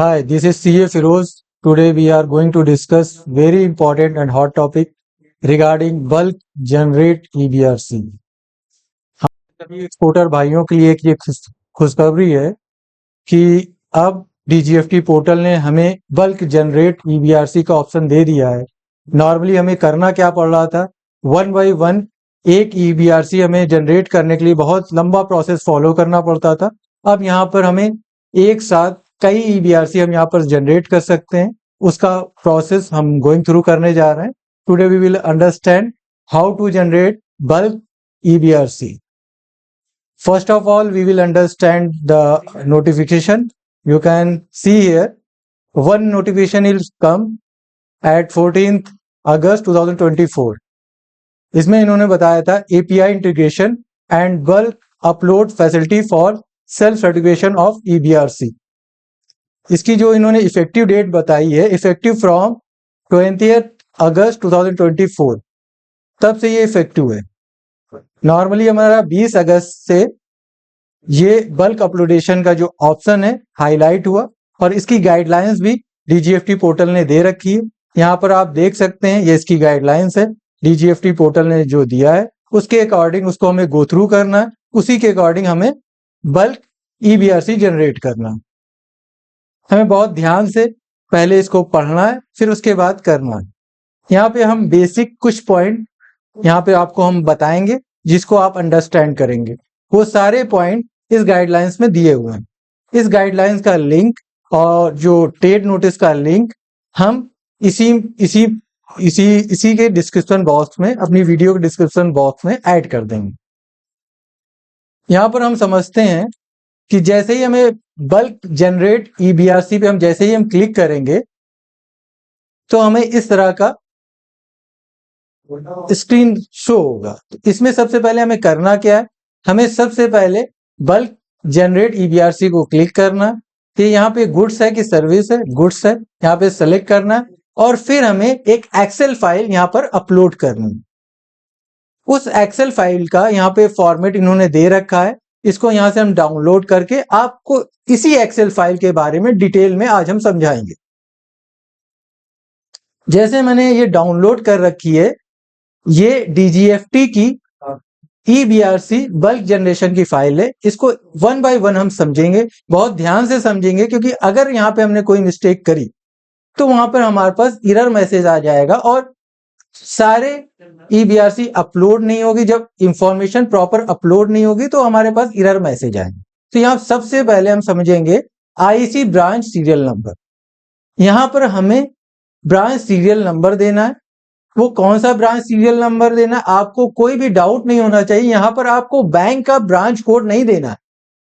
Hi, this is CA Firoz. Today we are going to discuss very important and hot topic regarding bulk generate EBRC. सभी exporter भाइयों के लिए एक ये खुशखबरी है कि अब DGFT पोर्टल ने हमें बल्क जनरेट EBRC का ऑप्शन दे दिया है। नॉर्मली हमें करना क्या पड़ रहा था, 1 बाई 1 एक EBRC हमें जनरेट करने के लिए बहुत लंबा प्रोसेस फॉलो करना पड़ता था। अब यहाँ पर हमें एक साथ कई EBRC हम यहाँ पर जनरेट कर सकते हैं। उसका प्रोसेस हम गोइंग थ्रू करने जा रहे हैं। Today we will understand how to generate bulk EBRC. First of all, we will understand the notification. You can see here, one notification will come at 14th August 2024. इसमें इन्होंने बताया था API integration and bulk upload facility for self certification of EBRC. इसकी जो इन्होंने effective date बताई है, effective from 20th अगस्त 2024, तब से ये इफेक्टिव है। नॉर्मली हमारा 20 अगस्त से ये बल्क अपलोडेशन का जो ऑप्शन है हाईलाइट हुआ और इसकी गाइडलाइंस भी DGFT पोर्टल ने दे रखी है। यहाँ पर आप देख सकते हैं, ये इसकी गाइडलाइंस है, DGFT पोर्टल ने जो दिया है उसके अकॉर्डिंग उसको हमें गो थ्रू करना है, उसी के अकॉर्डिंग हमें बल्क EBRC जनरेट करना है। हमें बहुत ध्यान से पहले इसको पढ़ना है, फिर उसके बाद करना है। यहाँ पे हम बेसिक कुछ पॉइंट यहाँ पे आपको हम बताएंगे जिसको आप अंडरस्टैंड करेंगे। वो सारे पॉइंट इस गाइडलाइंस में दिए हुए हैं। इस गाइडलाइंस का लिंक और जो ट्रेड नोटिस का लिंक हम इसी के डिस्क्रिप्शन बॉक्स में, अपनी वीडियो के डिस्क्रिप्शन बॉक्स में ऐड कर देंगे। यहाँ पर हम समझते हैं कि जैसे ही हमें बल्क जनरेट EBRC पे हम जैसे ही हम क्लिक करेंगे तो हमें इस तरह का स्क्रीन शो होगा। इसमें सबसे पहले हमें करना क्या है, हमें सबसे पहले बल्क जनरेट EBRC को क्लिक करना है। कि यहाँ पे गुड्स है कि सर्विस है, गुड्स है, यहाँ पे सेलेक्ट करना है और फिर हमें एक एक्सेल फाइल यहाँ पर अपलोड करनी है। उस एक्सेल फाइल का यहाँ पे फॉर्मेट इन्होंने दे रखा है, इसको यहाँ से हम डाउनलोड करके आपको इसी एक्सेल फाइल के बारे में डिटेल में आज हम समझाएंगे। जैसे मैंने ये डाउनलोड कर रखी है, ये DGFT की EBRC बल्क जनरेशन की फाइल है। इसको 1 बाय 1 हम समझेंगे, बहुत ध्यान से समझेंगे, क्योंकि अगर यहाँ पे हमने कोई मिस्टेक करी तो वहां पर हमारे पास एरर मैसेज आ जाएगा और सारे EBRC अपलोड नहीं होगी। जब इंफॉर्मेशन प्रॉपर अपलोड नहीं होगी तो हमारे पास एरर मैसेज आएगा। तो यहाँ सबसे पहले हम समझेंगे IEC ब्रांच सीरियल नंबर। यहाँ पर हमें ब्रांच सीरियल नंबर देना है। वो कौन सा ब्रांच सीरियल नंबर देना है, आपको कोई भी डाउट नहीं होना चाहिए। यहाँ पर आपको बैंक का ब्रांच कोड नहीं देना है,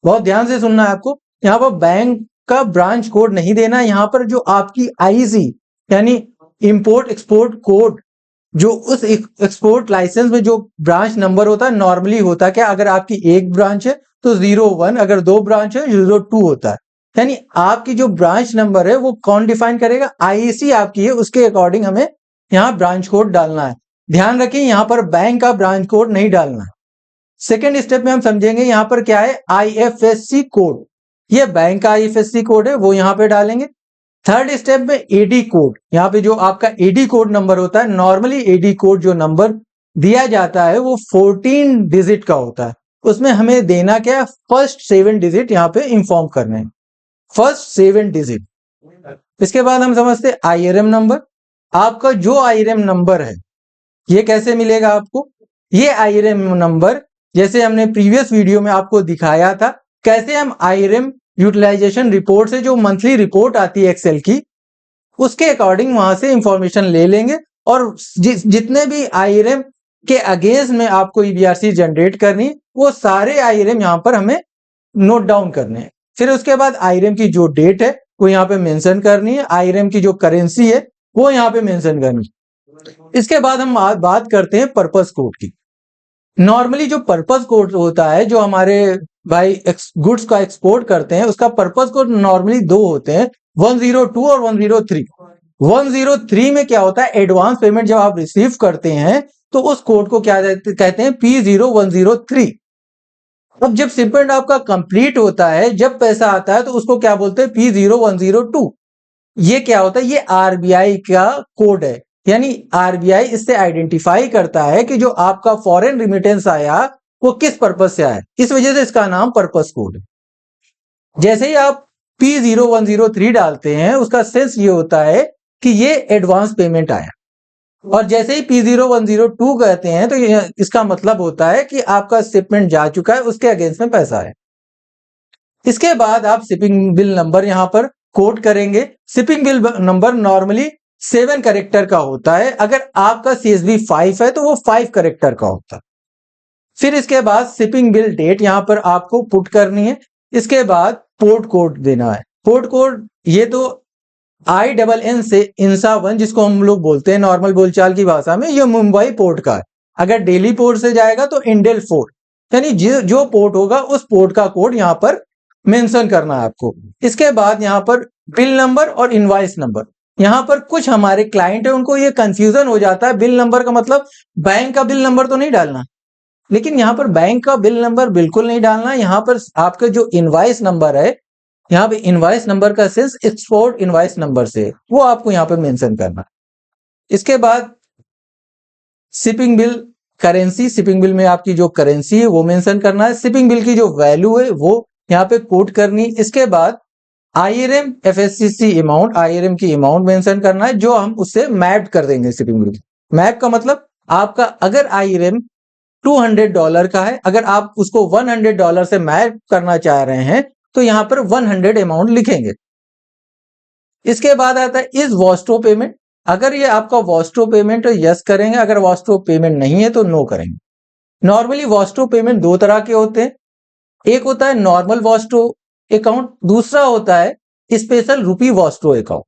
बहुत ध्यान से सुनना है आपको। यहाँ पर बैंक का ब्रांच कोड नहीं देना है। यहाँ पर जो आपकी IEC यानी इंपोर्ट एक्सपोर्ट कोड, जो उस एक्सपोर्ट लाइसेंस में जो ब्रांच नंबर होता है, नॉर्मली होता है क्या, अगर आपकी एक ब्रांच है तो 01, अगर 2 ब्रांच है 02 होता है। यानी आपकी जो ब्रांच नंबर है वो कौन डिफाइन करेगा, IEC आपकी है, उसके अकॉर्डिंग हमें यहाँ ब्रांच कोड डालना है। ध्यान रखिए, यहाँ पर बैंक का ब्रांच कोड नहीं डालना है। सेकेंड स्टेप में हम समझेंगे यहाँ पर क्या है, IFSC कोड। ये बैंक का IFSC कोड है, वो यहाँ पे डालेंगे। थर्ड स्टेप में AD कोड, यहाँ पे जो आपका AD कोड नंबर होता है, नॉर्मली AD कोड जो नंबर दिया जाता है वो 14 डिजिट का होता है। उसमें हमें देना क्या है, फर्स्ट 7 डिजिट यहाँ पे इंफॉर्म करने हैं, फर्स्ट 7 डिजिट। इसके बाद हम समझते हैं IRM नंबर। आपका जो IRM नंबर है ये कैसे मिलेगा आपको, ये IRM नंबर जैसे हमने प्रीवियस वीडियो में आपको दिखाया था, कैसे हम IRM यूटिलाइजेशन रिपोर्ट से जो मंथली रिपोर्ट आती है एक्सेल की, उसके अकॉर्डिंग वहां से इंफॉर्मेशन ले लेंगे और जितने भी IRM के अगेंस्ट में आपको EBRC जनरेट करनी, वो सारे IRM यहाँ पर हमें नोट डाउन करने हैं। फिर उसके बाद IRM की जो डेट है वो यहाँ पे मेंशन करनी है, IRM की जो करेंसी है वो यहाँ पे मेंशन करनी है। इसके बाद हम बात करते हैं पर्पस कोड की। नॉर्मली जो पर्पस कोड होता है, जो हमारे भाई गुड्स का एक्सपोर्ट करते हैं, उसका पर्पस कोड नॉर्मली 2 होते हैं, 102 और 103। 103 में क्या होता है, एडवांस पेमेंट जब आप रिसीव करते हैं तो उस कोड को क्या कहते हैं, P0103। अब जब शिपमेंट आपका कंप्लीट होता है, जब पैसा आता है, तो उसको क्या बोलते हैं, P0102। ये क्या होता है, ये आरबीआई का कोड है। यानी आरबीआई इससे आइडेंटिफाई करता है कि जो आपका फॉरेन रिमिटेंस आया वो किस पर्पज से आया, इस वजह से इसका नाम पर्पस कोड है। जैसे ही आप P0103 डालते हैं, उसका सेंस ये होता है कि ये एडवांस पेमेंट आया, और जैसे ही P0102 कहते हैं तो ये इसका मतलब होता है कि आपका शिपमेंट जा चुका है, उसके अगेंस्ट में पैसा है। इसके बाद आप शिपिंग बिल नंबर यहां पर कोड करेंगे। Shipping bill number normally 7 character का होता है, अगर आपका CSV 5 है तो वो 5 कैरेक्टर का होता है। फिर इसके बाद शिपिंग बिल डेट यहां पर आपको पुट करनी है। इसके बाद पोर्ट कोड देना है। पोर्ट कोड ये तो INN से इंसा 1, जिसको हम लोग बोलते हैं नॉर्मल बोलचाल की भाषा में, ये मुंबई पोर्ट का है। अगर दिल्ली पोर्ट से जाएगा तो इंडेल 4, यानी जो पोर्ट होगा उस पोर्ट का कोड यहाँ पर मेंशन करना है आपको। इसके बाद यहाँ पर बिल नंबर और इनवॉइस नंबर। यहाँ पर कुछ हमारे क्लाइंट है, उनको ये कंफ्यूजन हो जाता है, बिल नंबर का मतलब बैंक का बिल नंबर तो नहीं डालना, लेकिन यहाँ पर बैंक का बिल नंबर बिल्कुल नहीं डालना। यहाँ पर आपका जो इनवॉइस नंबर है, यहाँ पे इनवॉइस नंबर का सेंस एक्सपोर्ट इनवॉइस नंबर से, वो आपको यहाँ पे मेंशन करना। इसके बाद shipping bill currency, shipping bill में आपकी जो करेंसी है वो मेंशन करना है। शिपिंग बिल की जो वैल्यू है वो यहाँ पे कोट करनी। इसके बाद IRM FSCC अमाउंट, IRM की अमाउंट मेंशन करना है, जो हम उससे मैप कर देंगे शिपिंग बिल। मैप का मतलब आपका अगर IRM $200 का है, अगर आप उसको $100 से मैप करना चाह रहे हैं तो यहां पर 100 अमाउंट लिखेंगे। इसके बाद आता है इज वॉस्टो पेमेंट। अगर ये आपका वॉस्टो पेमेंट है, यस करेंगे, अगर वॉस्टो पेमेंट नहीं है तो नो करेंगे। नॉर्मली वॉस्टो पेमेंट दो तरह के होते हैं, एक होता है नॉर्मल वॉस्टो अकाउंट, दूसरा होता है स्पेशल रुपी वॉस्टो अकाउंट।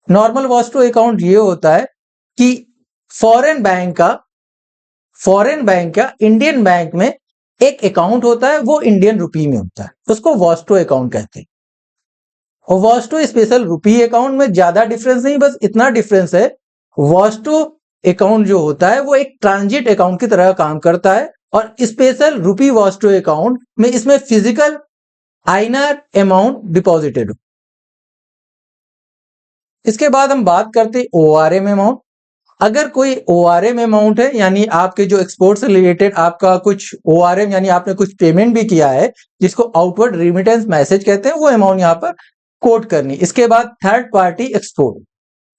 नॉर्मल वॉस्टो अकाउंट ये होता है कि फॉरेन बैंक का इंडियन बैंक में एक अकाउंट होता है, वो इंडियन रुपी में होता है, उसको वॉस्टो अकाउंट कहते हैं। और वॉस्टो स्पेशल रुपी अकाउंट में ज्यादा डिफरेंस नहीं, बस इतना डिफरेंस है, वॉस्टो अकाउंट जो होता है वो एक ट्रांजिट अकाउंट की तरह काम करता है, और स्पेशल रुपी वॉस्टो अकाउंट में इसमें फिजिकल INR अमाउंट डिपॉजिटेड हो। इसके बाद हम बात करते हैं ORM अमाउंट। अगर कोई ORM अमाउंट है, यानी आपके जो एक्सपोर्ट से रिलेटेड आपका कुछ ORM, यानी आपने कुछ पेमेंट भी किया है, जिसको आउटवर्ड रिमिटेंस मैसेज कहते हैं, वो अमाउंट यहाँ पर कोट करनी। इसके बाद थर्ड पार्टी एक्सपोर्ट।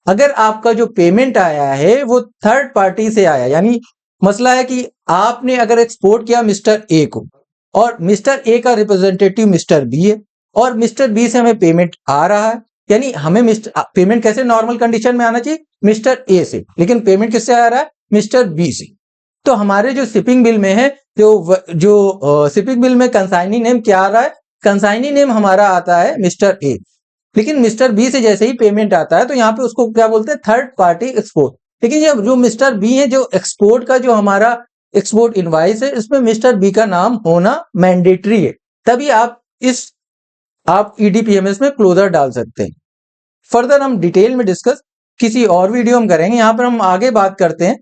अगर आपका जो पेमेंट आया है वो थर्ड पार्टी से आया, यानी मसला है कि आपने अगर एक्सपोर्ट किया मिस्टर ए को, और मिस्टर ए का रिप्रेजेंटेटिव मिस्टर बी है, और मिस्टर बी से हमें पेमेंट आ रहा है, यानी हमें पेमेंट कैसे नॉर्मल कंडीशन में आना चाहिए, मिस्टर ए से, लेकिन पेमेंट किससे आ रहा है, मिस्टर बी से। तो हमारे जो शिपिंग बिल में है, जो शिपिंग बिल में कंसाइनी नेम क्या आ रहा है, कंसाइनी नेम हमारा आता है मिस्टर ए, लेकिन मिस्टर बी से जैसे ही पेमेंट आता है तो यहाँ पे उसको क्या बोलते हैं, थर्ड पार्टी एक्सपोर्ट। लेकिन ये जो मिस्टर बी है, जो एक्सपोर्ट का जो हमारा एक्सपोर्ट इनवाइस है, इसमें मिस्टर बी का नाम होना मैंडेटरी है, तभी आप EDPMS में क्लोजर डाल सकते हैं। फर्दर हम डिटेल में डिस्कस किसी और वीडियो में करेंगे। यहाँ पर हम आगे बात करते हैं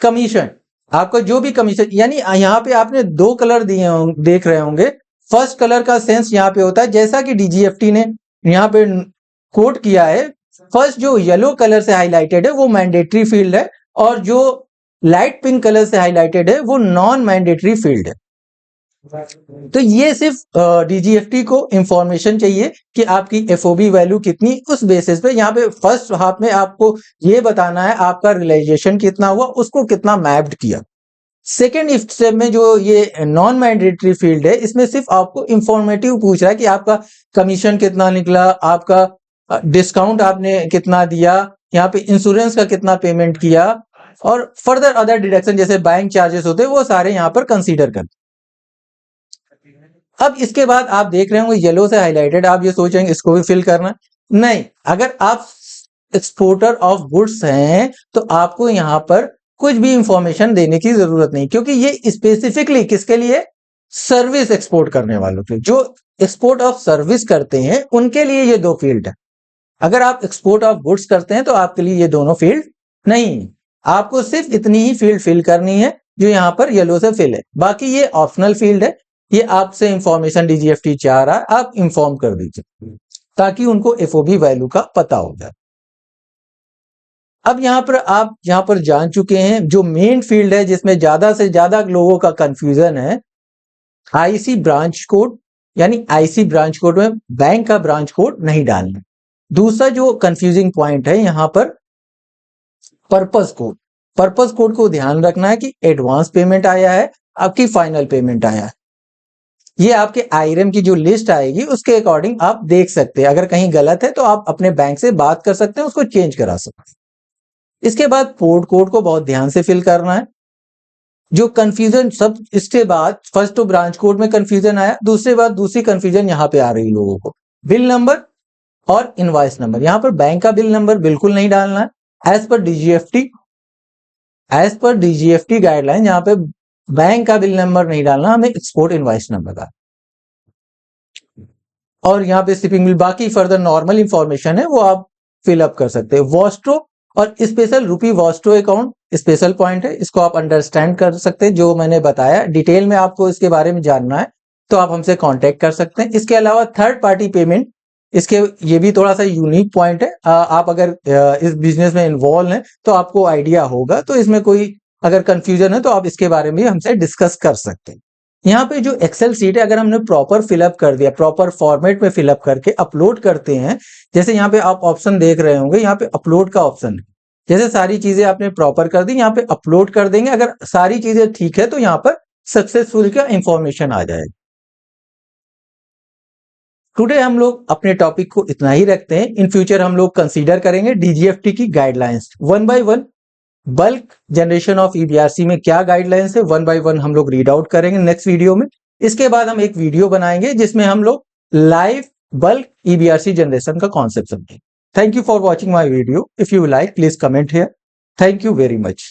कमीशन। आपका जो भी कमीशन, यानी यहाँ पे आपने दो कलर दिए देख रहे होंगे। फर्स्ट कलर का सेंस यहाँ पे होता है, जैसा कि DGFT ने यहाँ पे कोट किया है, फर्स्ट जो येलो कलर से हाईलाइटेड है वो मैंडेटरी फील्ड है, और जो लाइट पिंक कलर से हाईलाइटेड है वो नॉन मैंडेटरी फील्ड है। तो ये सिर्फ DGFT को इंफॉर्मेशन चाहिए कि आपकी FOB वैल्यू कितनी, उस बेसिस पे यहाँ पे फर्स्ट हाफ में आपको ये बताना है आपका रियलाइजेशन कितना हुआ, उसको कितना मैप्ड किया। सेकेंड स्टेप में जो ये नॉन मैंडेटरी फील्ड है, इसमें सिर्फ आपको इंफॉर्मेटिव पूछ रहा है कि आपका कमीशन कितना निकला, आपका डिस्काउंट आपने कितना दिया, यहाँ पे इंश्योरेंस का कितना पेमेंट किया, और फर्दर अदर डिडक्शन जैसे बैंक चार्जेस होते हैं वो सारे यहाँ पर कंसीडर करते। अब इसके बाद आप देख रहे होंगे येलो से हाईलाइटेड, आप ये सोचेंगे इसको भी फिल करना, नहीं, अगर आप एक्सपोर्टर ऑफ गुड्स हैं तो आपको यहाँ पर कुछ भी इंफॉर्मेशन देने की जरूरत नहीं, क्योंकि ये स्पेसिफिकली किसके लिए, सर्विस एक्सपोर्ट करने वालों के, जो एक्सपोर्ट ऑफ सर्विस करते हैं उनके लिए ये दो फील्ड है। अगर आप एक्सपोर्ट ऑफ गुड्स करते हैं तो आपके लिए ये दोनों फील्ड नहीं, आपको सिर्फ इतनी ही फील्ड फिल करनी है जो यहाँ पर येलो से फिल है, बाकी ये ऑप्शनल फील्ड है। ये आपसे इंफॉर्मेशन डीजीएफटी चाह रहा है, आप इंफॉर्म कर दीजिए ताकि उनको एफओबी वैल्यू का पता हो जाए। अब यहां पर आप यहां पर जान चुके हैं जो मेन फील्ड है जिसमें ज्यादा से ज्यादा लोगों का कंफ्यूजन है, आईसी ब्रांच कोड, यानी आईसी ब्रांच कोड में बैंक का ब्रांच कोड नहीं डालना। दूसरा जो कंफ्यूजिंग पॉइंट है यहां पर पर्पस कोड। पर्पस कोड को ध्यान रखना है कि एडवांस पेमेंट आया है, आपकी फाइनल पेमेंट आया है। ये आपके आईरेम की जो लिस्ट आएगी उसके अकॉर्डिंग आप देख सकते हैं। अगर कहीं गलत है तो आप अपने बैंक से बात कर सकते हैं, उसको चेंज करा सकते हैं। इसके बाद पोर्ट कोड को बहुत ध्यान से फिल करना है। जो कंफ्यूजन सब इसके बाद फर्स्ट तो ब्रांच कोड में कंफ्यूजन आया, दूसरे बाद दूसरी कंफ्यूजन यहां पे आ रही लोगों को, बिल नंबर और इनवॉइस नंबर। यहां पर बैंक का बिल नंबर बिल्कुल नहीं डालना है। एज पर डीजीएफटी गाइडलाइन यहां पे बैंक का बिल नंबर नहीं डालना, हमें एक्सपोर्ट इनवॉइस नंबर का। और यहाँ पे शिपिंग बिल, बाकी फर्दर नॉर्मल इंफॉर्मेशन है वो आप फिलअप कर सकते हैं। वॉस्ट्रो और स्पेशल रूपी वॉस्ट्रो अकाउंट स्पेशल पॉइंट है, इसको आप अंडरस्टैंड कर सकते हैं। जो मैंने बताया डिटेल में आपको इसके बारे में जानना है तो आप हमसे कांटेक्ट कर सकते हैं। इसके अलावा थर्ड पार्टी पेमेंट, इसके ये भी थोड़ा सा यूनिक पॉइंट है। आप अगर इस बिजनेस में इन्वॉल्व हैं तो आपको आइडिया होगा, तो इसमें कोई अगर कंफ्यूजन है तो आप इसके बारे में हमसे डिस्कस कर सकते हैं। यहाँ पे जो एक्सेल सीट है अगर हमने प्रॉपर फिलअप कर दिया, प्रॉपर फॉर्मेट में फिलअप करके अपलोड करते हैं, जैसे यहाँ पे आप ऑप्शन देख रहे होंगे, यहाँ पे अपलोड का ऑप्शन है। जैसे सारी चीजें आपने प्रॉपर कर दी, यहाँ पे अपलोड कर देंगे। अगर सारी चीजें ठीक है तो यहाँ पर सक्सेसफुल का इंफॉर्मेशन आ जाएगा। टुडे हम लोग अपने टॉपिक को इतना ही रखते हैं। इन फ्यूचर हम लोग कंसीडर करेंगे डीजीएफटी की guidelines one by one. Bulk generation of EBRC में क्या गाइडलाइंस है वन बाय वन हम लोग रीड आउट करेंगे नेक्स्ट वीडियो में। इसके बाद हम एक वीडियो बनाएंगे जिसमें हम लोग लाइव बल्क ईबीआरसी जनरेशन का कॉन्सेप्ट समझेंगे। Thank you for watching my video. If you like please comment here. Thank you very much.